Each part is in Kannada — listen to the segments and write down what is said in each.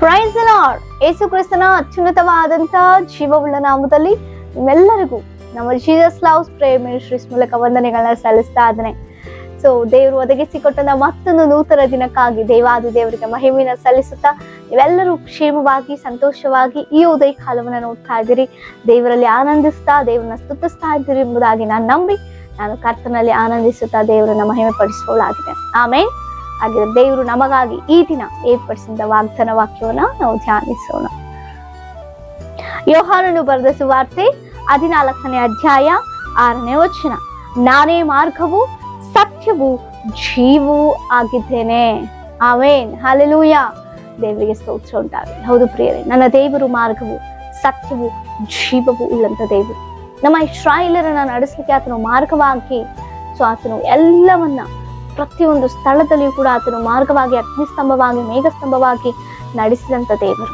Price the lord. ಯೇಸು ಕ್ರಿಸ್ತನ ಅತ್ಯುನ್ನತವಾದಂತ ಜೀವವುಳ್ಳ ನಾಮದಲ್ಲಿ ನಿಮ್ಮೆಲ್ಲರಿಗೂ ನಮ್ಮ ಜೀಸಸ್ ಲವ್ಸ್ ಪ್ರೇಯರ್ ಮಿನಿಸ್ಟ್ರೀಸ್ ಮೂಲಕ ವಂದನೆಗಳನ್ನ ಸಲ್ಲಿಸ್ತಾ ಇದ್ದೇನೆ. ಸೊ ದೇವರು ಒದಗಿಸಿಕೊಟ್ಟಂತ ಮತ್ತೊಂದು ನೂತನ ದಿನಕ್ಕಾಗಿ ದೇವಾದಿ ದೇವರಿಗೆ ಮಹಿಮೆನ ಸಲ್ಲಿಸುತ್ತಾ ನೀವೆಲ್ಲರೂ ಕ್ಷೇಮವಾಗಿ ಸಂತೋಷವಾಗಿ ಈ ಉದಯ ಕಾಲವನ್ನ ನೋಡ್ತಾ ಇದ್ದೀರಿ, ದೇವರಲ್ಲಿ ಆನಂದಿಸ್ತಾ ದೇವರನ್ನ ಸ್ತುತಿಸ್ತಾ ಇದ್ದೀರಿ ಎಂಬುದಾಗಿ ನಾನು ಕರ್ತನಲ್ಲಿ ಆನಂದಿಸುತ್ತಾ ದೇವರನ್ನ ಮಹಿಮೆ ಪಡಿಸುವಳಾಗಿದೆ. ಆಮೇಲೆ ಹಾಗೆ ದೇವರು ನಮಗಾಗಿ ಈ ದಿನ ಏರ್ಪಡಿಸಿದ ವಾಗ್ದಾನ ವಾಕ್ಯವನ್ನ ನಾವು ಧ್ಯಾನಿಸೋಣ. ಯೋಹಾನನು ಬರೆದ ಸುವಾರ್ತೆ 14ನೇ ಅಧ್ಯಾಯ 6ನೇ ವಚನ. ನಾನೇ ಮಾರ್ಗವು ಸತ್ಯವು ಜೀವವೂ ಆಗಿದ್ದೇನೆ. ಆಮೇನ್, ಹಲ್ಲೆಲೂಯಾ. ದೇವರಿಗೆ ಸ್ತೋತ್ರ ಉಂಟಾಗಲಿ. ಹೌದು ಪ್ರಿಯರೇ, ನನ್ನ ದೇವರು ಮಾರ್ಗವು ಸತ್ಯವು ಜೀವವು ಉಳ್ಳಂತ ದೇವರು. ನಮ್ಮ ಇಸ್ರಾಯೇಲರನ್ನ ನಡೆಸಲಿಕ್ಕೆ ಆತನು ಮಾರ್ಗವಾಗಿ, ಸೊ ಆತನು ಎಲ್ಲವನ್ನ ಪ್ರತಿಯೊಂದು ಸ್ಥಳದಲ್ಲಿಯೂ ಕೂಡ ಆತನು ಮಾರ್ಗವಾಗಿ, ಅಗ್ನಿಸ್ತಂಭವಾಗಿ, ಮೇಘಸ್ತಂಭವಾಗಿ ನಡೆಸಿದಂತ ದೇವರು.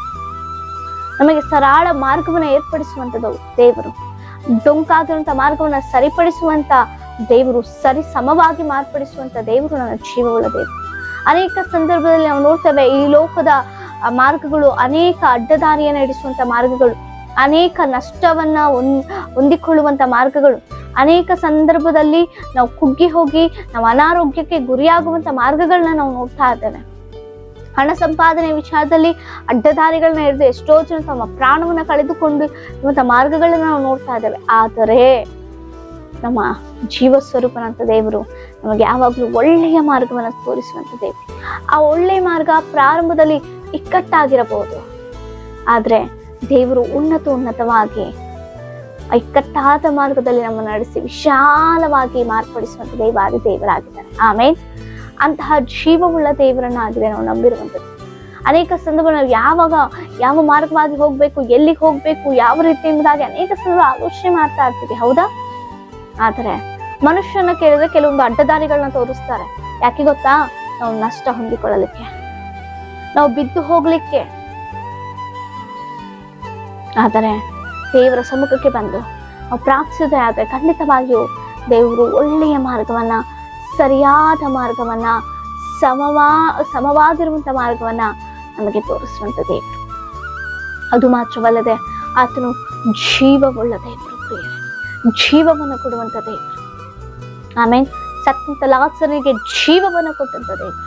ನಮಗೆ ಸರಳ ಮಾರ್ಗವನ್ನ ಏರ್ಪಡಿಸುವಂತದ್ದು ದೇವರು. ಡೊಂಕಾಗಿರುವಂತ ಮಾರ್ಗವನ್ನ ಸರಿಪಡಿಸುವಂತ ದೇವರು, ಸರಿ ಸಮವಾಗಿ ಮಾರ್ಪಡಿಸುವಂತ ದೇವರು ನನ್ನ ಜೀವವುಳ್ಳ ದೇವರು. ಅನೇಕ ಸಂದರ್ಭದಲ್ಲಿ ನಾವು ನೋಡ್ತೇವೆ, ಈ ಲೋಕದ ಮಾರ್ಗಗಳು ಅನೇಕ ಅಡ್ಡದಾರಿಯನ್ನು ನಡೆಸುವಂತ ಮಾರ್ಗಗಳು, ಅನೇಕ ನಷ್ಟವನ್ನ ಹೊಂದಿಕೊಳ್ಳುವಂತ ಮಾರ್ಗಗಳು, ಅನೇಕ ಸಂದರ್ಭದಲ್ಲಿ ನಾವು ಕುಗ್ಗಿ ಹೋಗಿ ನಾವು ಅನಾರೋಗ್ಯಕ್ಕೆ ಗುರಿಯಾಗುವಂತ ಮಾರ್ಗಗಳನ್ನ ನಾವು ನೋಡ್ತಾ ಇದ್ದೇವೆ. ಹಣ ಸಂಪಾದನೆ ವಿಚಾರದಲ್ಲಿ ಅಡ್ಡದಾರಿಗಳನ್ನ ಹಿಡಿದು ಎಷ್ಟೋ ಜನ ತಮ್ಮ ಪ್ರಾಣವನ್ನ ಕಳೆದುಕೊಂಡು ಇರುವಂತ ಮಾರ್ಗಗಳನ್ನ ನಾವು ನೋಡ್ತಾ ಇದ್ದೇವೆ. ಆದರೆ ನಮ್ಮ ಜೀವ ಸ್ವರೂಪನಂತ ದೇವರು ನಮಗೆ ಯಾವಾಗ್ಲೂ ಒಳ್ಳೆಯ ಮಾರ್ಗವನ್ನ ತೋರಿಸುವಂತ ದೇವರು. ಆ ಒಳ್ಳೆಯ ಮಾರ್ಗ ಪ್ರಾರಂಭದಲ್ಲಿ ಇಕ್ಕಟ್ಟಾಗಿರಬಹುದು, ಆದ್ರೆ ದೇವರು ಉನ್ನತವಾಗಿ ಇಕ್ಕಟ್ಟಾದ ಮಾರ್ಗದಲ್ಲಿ ನಮ್ಮ ನಡೆಸಿ ವಿಶಾಲವಾಗಿ ಮಾರ್ಪಡಿಸುವಂತ ದೇವಾದಿ ದೇವರಾಗಿದ್ದಾರೆ. ಆಮೇಲೆ ಅಂತಹ ಜೀವವುಳ್ಳ ದೇವರನ್ನಾಗಿದೆ ನಾವು ನಂಬಿರುವಂಥದ್ದು. ಅನೇಕ ಸಂದರ್ಭಗಳು ಯಾವ ಮಾರ್ಗವಾಗಿ ಹೋಗ್ಬೇಕು, ಎಲ್ಲಿಗೆ ಹೋಗ್ಬೇಕು, ಯಾವ ರೀತಿ ಎಂಬುದಾಗಿ ಅನೇಕ ಸಂದರ್ಭ ಆಲೋಚನೆ ಮಾಡ್ತಾ ಇರ್ತೀವಿ, ಹೌದಾ? ಆದರೆ ಮನುಷ್ಯನ ಕೇಳಿದ್ರೆ ಕೆಲವೊಂದು ಅಡ್ಡದಾರಿಗಳನ್ನ ತೋರಿಸ್ತಾರೆ. ಯಾಕೆ ಗೊತ್ತಾ? ನಾವು ನಷ್ಟ ಹೊಂದಿಕೊಳ್ಳಲಿಕ್ಕೆ, ನಾವು ಬಿದ್ದು ಹೋಗ್ಲಿಕ್ಕೆ. ಆದರೆ ದೇವರ ಸಮ್ಮುಖಕ್ಕೆ ಬಂದು ನಾವು ಪ್ರಾರ್ಥಿಸಿದ್ರೆ ಆದ್ರೆ ಖಂಡಿತವಾಗಿಯೂ ದೇವರು ಒಳ್ಳೆಯ ಮಾರ್ಗವನ್ನ, ಸರಿಯಾದ ಮಾರ್ಗವನ್ನ, ಸಮವಾಗಿರುವಂತ ಮಾರ್ಗವನ್ನ ನಮಗೆ ತೋರಿಸುವಂತ ದೇವರು. ಅದು ಮಾತ್ರವಲ್ಲದೆ ಆತನು ಜೀವವುಳ್ಳ ದೇವರು ಪ್ರಿಯರೇ, ಜೀವವನ್ನು ಕೊಡುವಂತ ದೇವರು. ಆಮೇಲೆ ಸತ್ತಂತ ಲಾಜರನಿಗೆ ಜೀವವನ್ನು ಕೊಟ್ಟಂತ ದೇವರು,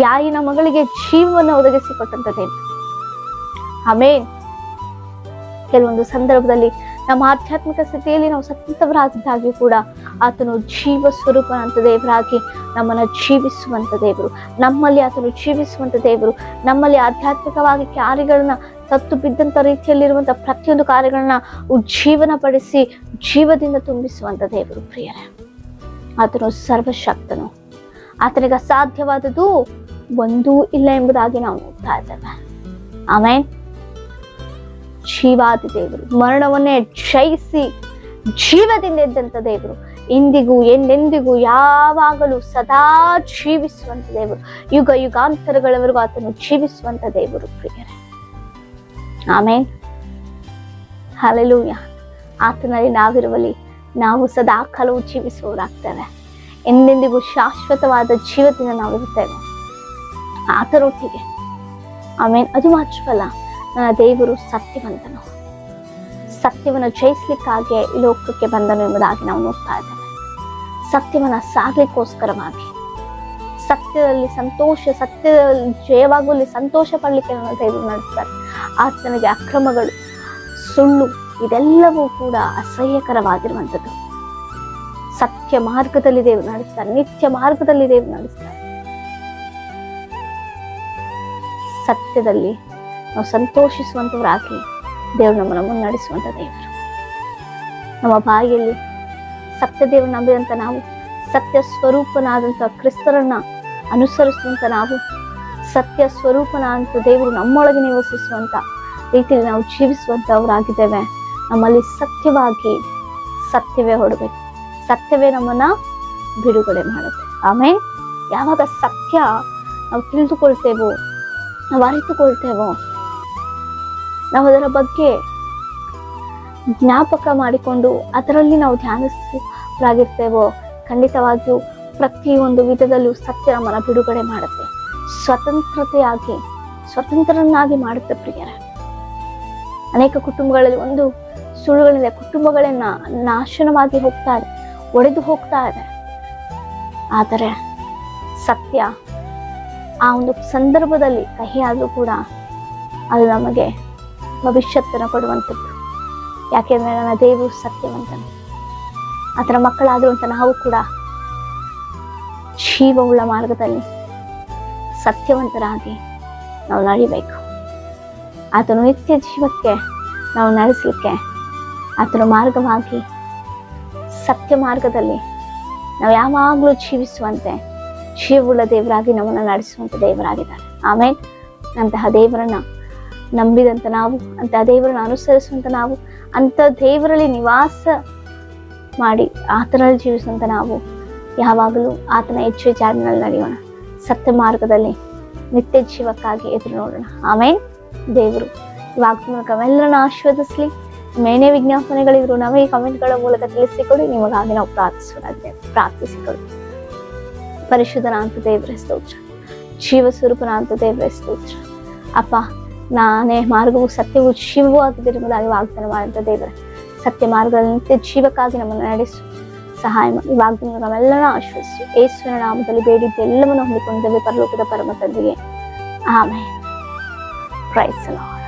ಯಾಯಿನ ಮಗಳಿಗೆ ಜೀವವನ್ನು ಒದಗಿಸಿ ಕೊಟ್ಟಂತ ದೇವರು. ಆಮೇಲೆ ಕೆಲವೊಂದು ಸಂದರ್ಭದಲ್ಲಿ ನಮ್ಮ ಆಧ್ಯಾತ್ಮಿಕ ಸ್ಥಿತಿಯಲ್ಲಿ ನಾವು ಸತ್ತಂತವರಾಗಿದ್ದಾಗಿಯೂ ಕೂಡ ಆತನು ಜೀವ ಸ್ವರೂಪನಂತ ದೇವರಾಗಿ ನಮ್ಮನ್ನು ಜೀವಿಸುವಂತ ದೇವರು, ನಮ್ಮಲ್ಲಿ ಆತನು ಜೀವಿಸುವಂತ ದೇವರು, ನಮ್ಮಲ್ಲಿ ಆಧ್ಯಾತ್ಮಿಕವಾಗಿ ಕಾರ್ಯಗಳನ್ನ ಸತ್ತು ಬಿದ್ದಂತ ರೀತಿಯಲ್ಲಿರುವಂತ ಪ್ರತಿಯೊಂದು ಕಾರ್ಯಗಳನ್ನ ಉಜ್ಜೀವನ ಪಡಿಸಿ ಜೀವದಿಂದ ತುಂಬಿಸುವಂತ ದೇವರು ಪ್ರಿಯರೇ. ಆತನು ಸರ್ವಶಕ್ತನು, ಆತನಿಗೆ ಅಸಾಧ್ಯವಾದದ್ದು ಒಂದೂ ಇಲ್ಲ ಎಂಬುದಾಗಿ ನಾವು ನೋಡ್ತಾ ಇದ್ದೇವೆ. ಆಮೇಲೆ ಜೀವಾದಿ ದೇವರು, ಮರಣವನ್ನೇ ಜಯಿಸಿ ಜೀವದಿಂದ ಎದ್ದಂತ ದೇವರು, ಇಂದಿಗೂ ಎಂದೆಂದಿಗೂ ಯಾವಾಗಲೂ ಸದಾ ಜೀವಿಸುವಂತ ದೇವರು, ಯುಗ ಯುಗಾಂತರಗಳವರೆಗೂ ಆತನು ಜೀವಿಸುವಂತ ದೇವರು ಪ್ರಿಯರೇ. ಆಮೇಲೆ ಹಲ್ಲೆಲೂಯಾ. ಆತನಲ್ಲಿ ನಾವಿರುವಲ್ಲಿ ನಾವು ಸದಾ ಕಾಲವು ಜೀವಿಸುವವರಾಗ್ತೇವೆ. ಎಂದೆಂದಿಗೂ ಶಾಶ್ವತವಾದ ಜೀವದಿಂದ ನಾವಿರುತ್ತೇವೆ ಆತನೊಟ್ಟಿಗೆ. ಆಮೇಲೆ ಅದು ಮಾತ್ರವಲ್ಲ, ನನ್ನ ದೇವರು ಸತ್ಯವಂತನು, ಸತ್ಯವನ್ನು ಜಯಿಸ್ಲಿಕ್ಕಾಗಿ ಲೋಕಕ್ಕೆ ಬಂದನು ಎಂಬುದಾಗಿ ನಾವು ನೋಡ್ತಾ ಇದ್ದೇವೆ. ಸತ್ಯವನ್ನ ಸಾರ್ಲಿಕ್ಕೋಸ್ಕರವಾಗಿ, ಸತ್ಯದಲ್ಲಿ ಸತ್ಯದಲ್ಲಿ ಜಯವಾಗುವಲ್ಲಿ ಸಂತೋಷ ಪಡ್ಲಿಕ್ಕೆ ನನ್ನ ದೇವರು ನಡೆಸ್ತಾರೆ. ಆತನಿಗೆ ಅಕ್ರಮಗಳು, ಸುಳ್ಳು ಇದೆಲ್ಲವೂ ಕೂಡ ಅಸಹ್ಯಕರವಾಗಿರುವಂಥದ್ದು. ಸತ್ಯ ಮಾರ್ಗದಲ್ಲಿ ದೇವರು ನಡೆಸ್ತಾರೆ, ನಿತ್ಯ ಮಾರ್ಗದಲ್ಲಿ ದೇವರು ನಡೆಸ್ತಾರೆ. ಸತ್ಯದಲ್ಲಿ ನಾವು ಸಂತೋಷಿಸುವಂತವರಾಗಿ ದೇವರು ನಮ್ಮನ್ನು ಮುನ್ನಡೆಸುವಂತ ದೇವರು. ನಮ್ಮ ಬಾಯಿಯಲ್ಲಿ ಸತ್ಯ ದೇವರು ನಂಬಿದಂತ ನಾವು, ಸತ್ಯ ಸ್ವರೂಪನಾದಂತ ಕ್ರಿಸ್ತರನ್ನ ಅನುಸರಿಸುವಂತ ನಾವು, ಸತ್ಯ ಸ್ವರೂಪನಾದಂತ ದೇವರು ನಮ್ಮೊಳಗೆ ನಿವಸಿಸುವಂತ ರೀತಿಯಲ್ಲಿ ನಾವು ಜೀವಿಸುವಂತವರಾಗಿದ್ದೇವೆ. ನಮ್ಮಲ್ಲಿ ಸತ್ಯವಾಗಿ ಸತ್ಯವೇ ಹೊಡಬೇಕು, ಸತ್ಯವೇ ನಮ್ಮನ್ನ ಬಿಡುಗಡೆ ಮಾಡುತ್ತೆ. ಆಮೇಲೆ ಯಾವಾಗ ಸತ್ಯ ನಾವು ತಿಳಿದುಕೊಳ್ತೇವೋ, ನಾವು ಅರಿತುಕೊಳ್ತೇವೋ, ನಾವು ಅದರ ಬಗ್ಗೆ ಜ್ಞಾಪಕ ಮಾಡಿಕೊಂಡು ಅದರಲ್ಲಿ ನಾವು ಧ್ಯಾನಿಸಲಾಗಿರ್ತೇವೋ, ಖಂಡಿತವಾಗಿಯೂ ಪ್ರತಿಯೊಂದು ವಿಧದಲ್ಲೂ ಸತ್ಯ ನಮ್ಮನ್ನ ಬಿಡುಗಡೆ ಮಾಡುತ್ತೆ. ಸ್ವತಂತ್ರತೆಯಾಗಿ ಸ್ವತಂತ್ರರನ್ನಾಗಿ ಮಾಡುತ್ತೆ ಪ್ರಿಯರೇ. ಅನೇಕ ಕುಟುಂಬಗಳಲ್ಲಿ ಒಂದು ಸುಳ್ಳುಗಳಿಂದ ಕುಟುಂಬಗಳನ್ನ ನಾಶನವಾಗಿ ಹೋಗ್ತಾ ಇದೆ, ಒಡೆದು ಹೋಗ್ತಾ ಇದೆ. ಆದರೆ ಸತ್ಯ ಆ ಒಂದು ಸಂದರ್ಭದಲ್ಲಿ ಕಹಿಯಾದ್ರೂ ಕೂಡ ಅದು ನಮಗೆ ಭವಿಷ್ಯತ್ತನ್ನು ಕೊಡುವಂಥದ್ದು. ಯಾಕೆಂದ್ರೆ ನನ್ನ ದೇವರು ಸತ್ಯವಂತನು. ಆತನ ಮಕ್ಕಳಾಗಿರುವಂತ ನಾವು ಕೂಡ ಜೀವವುಳ್ಳ ಮಾರ್ಗದಲ್ಲಿ ಸತ್ಯವಂತರಾಗಿ ನಾವು ನಡಿಬೇಕು. ಆತನು ನಿತ್ಯ ಜೀವಕ್ಕೆ ನಾವು ನಡೆಸಲಿಕ್ಕೆ ಆತನ ಮಾರ್ಗವಾಗಿ ಸತ್ಯ ಮಾರ್ಗದಲ್ಲಿ ನಾವು ಯಾವಾಗಲೂ ಜೀವಿಸುವಂತೆ ಜೀವವುಳ್ಳ ದೇವರಾಗಿ ನಮ್ಮನ್ನು ನಡೆಸುವಂತ ದೇವರಾಗಿದ್ದಾರೆ. ಆಮೇಲೆ ಅಂತಹ ದೇವರನ್ನ ನಂಬಿದಂತ ನಾವು, ಅಂತಹ ದೇವರನ್ನ ಅನುಸರಿಸುವಂತ ನಾವು, ಅಂತ ದೇವರಲ್ಲಿ ನಿವಾಸ ಮಾಡಿ ಆತನಲ್ಲಿ ಜೀವಿಸುವಂತ ನಾವು ಯಾವಾಗಲೂ ಆತನ ಹೆಚ್ಚು ಜಾಡಿನಲ್ಲಿ ನಡೆಯೋಣ. ಸತ್ಯ ಮಾರ್ಗದಲ್ಲಿ ನಿತ್ಯ ಜೀವಕ್ಕಾಗಿ ಎದುರು ನೋಡೋಣ. ಆಮೇಲೆ ದೇವರು ಇವಾಗ ಮೂಲಕ ನಾವೆಲ್ಲರನ್ನ ಆಶೀರ್ವದಿಸ್ಲಿ. ಮೇನೇ ವಿಜ್ಞಾಪನೆಗಳಿದ್ರು ನಮಗೆ ಕಮೆಂಟ್ಗಳ ಮೂಲಕ ತಿಳಿಸಿಕೊಡಿ. ನಿಮಗಾಗಿ ನಾವು ಪ್ರಾರ್ಥಿಸಿಕೊಡಿ. ಪರಿಶುದ್ಧನ ಅಂತ ದೇವರೇ ಸ್ತೋತ್ರ, ಜೀವ ಸ್ವರೂಪನ ಅಂತ ದೇವರೇ ಸ್ತೋತ್ರ. ಅಪ್ಪ, ನಾನೇ ಮಾರ್ಗವು ಸತ್ಯವೂ ಜೀವವೂ ಆಗಿದ್ದರೆ ಎಂಬುದಾಗಿ ವಾಗ್ದಾನ ಮಾಡಿದ ದೇವರೇ, ಸತ್ಯ ಮಾರ್ಗದಲ್ಲಿ ನಿತ್ಯ ಜೀವಕ್ಕಾಗಿ ನಮ್ಮನ್ನು ನಡೆಸು, ಸಹಾಯ ಮಾಡಿ. ವಾಗ್ದಾನ ನಾವೆಲ್ಲರನ್ನ ಆಶ್ರಯಿಸು. ಯೇಸುವಿನ ನಾಮದಲ್ಲಿ ಬೇಡಿದ್ದು ಎಲ್ಲವನ್ನು ಹೊಂದಿಕೊಂಡಿದ್ದೇವೆ ಪರಲೋಕದ ಪರಮ ತಂದೆಗೆ. ಆಮೆನ್. Praise the lord.